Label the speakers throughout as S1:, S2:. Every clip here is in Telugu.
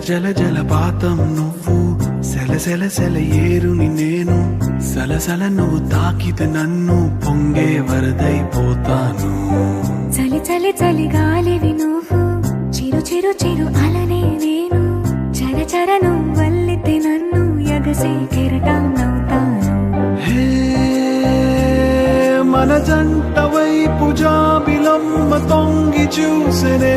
S1: జల జలపాతం నువ్వు, సెల సెల సెల ఏరుని నేను, సలసల నువ్వు తాకితే నన్ను పొంగే వరదైపోతాను.
S2: చలి చలి చలి గాలివి నువ్వు, చిరు చిరు చిరు అలనే నేను, చర చర నువ్వు వల్లితే నన్ను ఎగసే కెరటం నవ్వుతాను.
S1: హే మన జంట వైపు జాబిలమ్మ తొంగి చూసెనే,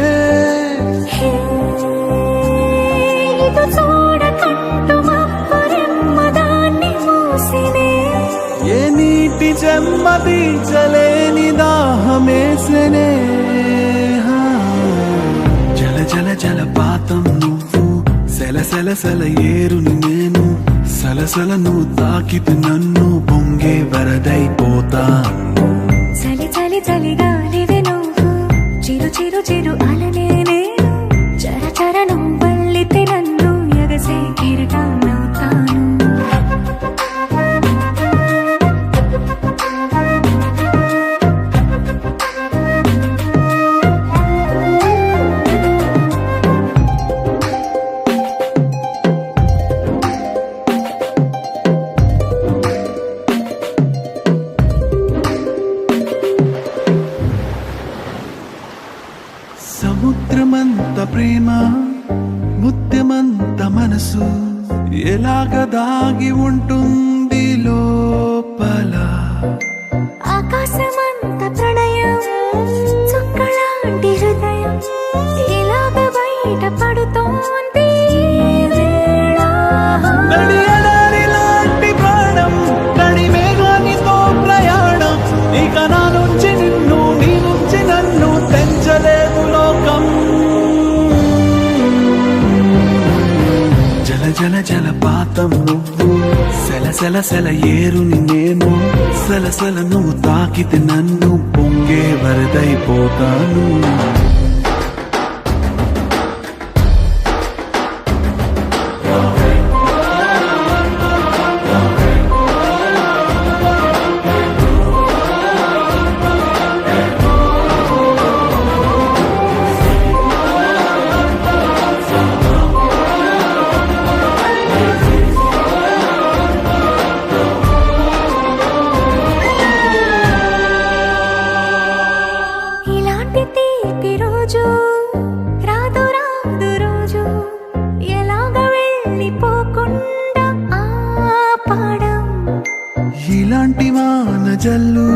S2: ఇటు చూడకంటూ మబ్బురెమ్మ దాన్ని మూసినే,
S1: ఏ నీటి చెమ్మ తీర్చలేని దాహమేసెనే. జల జల జలపాతం నువ్వు, సెల సెల సెల ఏరుని నేను, సలసల నువ్వు తాకితే నన్ను పొంగే వరదైపోతాను.
S2: చలి చలి చలి గాలివి నువ్వు, చిరు చిరు చిరు అలనే నేను, చర చర నువ్వు వల్లితే నన్ను ఎగసే కెరటం నవ్వుతాను.
S1: సముద్రమంత ప్రేమ, ముత్యమంత మనసు, ఎలాగ దాగి ఉంటుంది లోపల.
S2: ఆకాశమంత ప్రణయం, చుక్కలాంటి హృదయం, ఇలాగ బయట పడుతోంది ఈ వేళ.
S1: నడి ఎడారి లాంటి ప్రాణం, నడి మేఘానితో ప్రయాణం, ఇక నా నుంచి నిన్ను, నీ నుంచి నన్ను తెంచలేదు లోకం. జల జల జలపాతం నువ్వు, సెల సెల సెల ఏరుని నేను, సలసల నువ్వు తాకితే నన్ను పొంగే వరదైపోతాను.
S2: ఇలాంటి తీపి రోజు రాదు రాదు రోజు, ఎలాగ వెళ్ళిపోకుండా ఆపడం.
S1: ఇలాంటి వాన జల్లు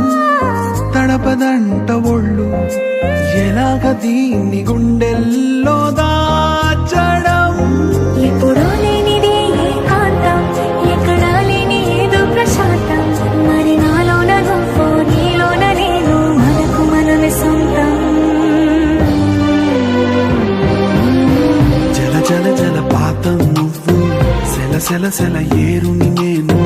S1: తడపదంట ఒళ్ళు, ఎలాగ దీన్ని గుండెల్లో దాచడం.
S2: ఎప్పుడో లేనిది ఏకాంతం, ఎక్కడా లేని ఏదో ప్రశాంతం, మరి నాలోన నువ్వు, నీలోన నేను, మనకు మనమే సొంతం.
S1: జల జల జలపాతం నువ్వు, సెల సెల సెల ఏరుని నేను,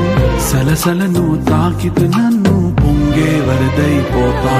S1: సలసల నువ్వు తాకితే నన్ను పొంగే వరదైపోతా.